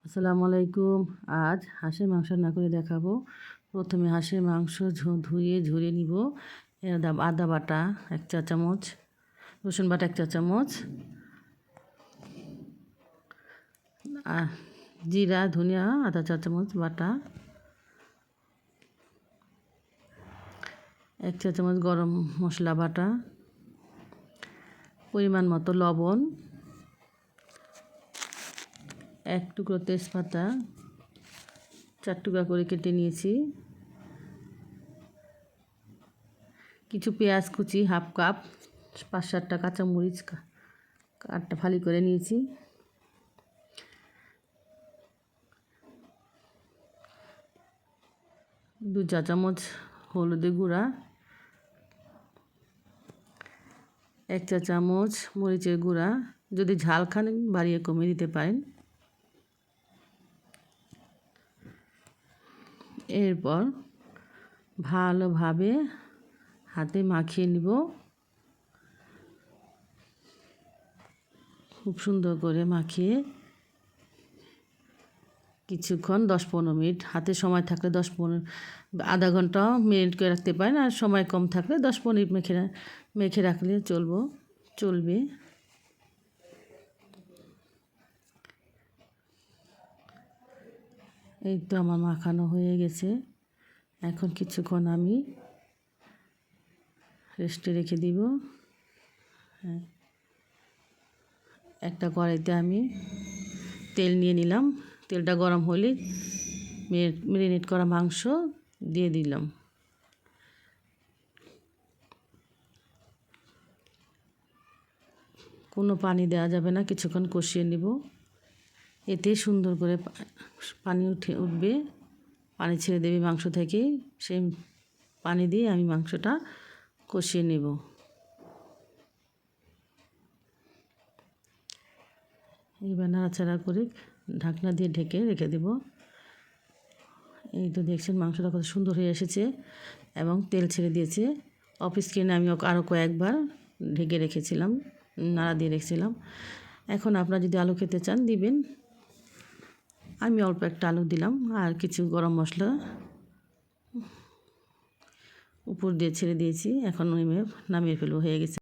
আসসালামু আলাইকুম। আজ হাঁসের মাংস রান্না করে দেখাবো। প্রথমে হাঁসের মাংস ধুয়ে ঝরিয়ে নিব। আদা বাটা 1 চা চামচ, রসুন বাটা 1 চা চামচ, আর জিরা ধনিয়া আধা চা চামচ বাটা, 1 চা চামচ গরম মশলা বাটা, পরিমাণ মতো লবণ, 1 টুকরো তেজপাতা 4 টুকরা করে কেটে নিয়েছি, কিছু পেঁয়াজ কুচি হাফ কাপ, 5-7টা কাঁচামরিচ কাটটা ফালি করে নিয়েছি, দু চা চামচ হলুদের গুঁড়া, 1 চা চামচ মরিচের গুঁড়া, যদি ঝাল খান বাড়িয়ে কমিয়ে দিতে পারেন। এরপর ভালোভাবে হাতে মাখিয়ে নিব, খুব সুন্দর করে মাখিয়ে কিছুক্ষণ 10-15 মিনিট, হাতে সময় থাকলে 10-15 আধা ঘন্টা মিনিট করে রাখতে পারেন, আর সময় কম থাকলে 10-15 মিনিট মেখে রাখলে চলবে। এই তো আমার মাখানো হয়ে গেছে। এখন কিছুক্ষণ আমি রেস্টে রেখে দিব। একটা কড়াইতে আমি তেল নিয়ে নিলাম। তেলটা গরম হলে মেরিনেট করা মাংস দিয়ে দিলাম। কোনো পানি দেওয়া যাবে না, কিছুক্ষণ কষিয়ে নেব। এতে সুন্দর করে পানি উঠবে, পানি ছেড়ে দেবে মাংস থেকে। সেই পানি দিয়ে আমি মাংসটা কষিয়ে নেব। এইবার নাড়াচাড়া করে ঢাকনা দিয়ে ঢেকে রেখে দেব। এই তো দেখছেন মাংসটা কত সুন্দর হয়ে এসেছে এবং তেল ছেড়ে দিয়েছে। অফ স্ক্রিনে আমি আরও কয়েকবার ঢেকে রেখেছিলাম, নাড়া দিয়ে রেখেছিলাম। এখন আপনারা যদি আলু খেতে চান দিবেন, আমি অল্প একটা আলু দিলাম, আর কিছু গরম মশলা উপর দিয়ে ছেড়ে দিয়েছি। এখন নামিয়ে ফেলবো, হয়ে গেছে।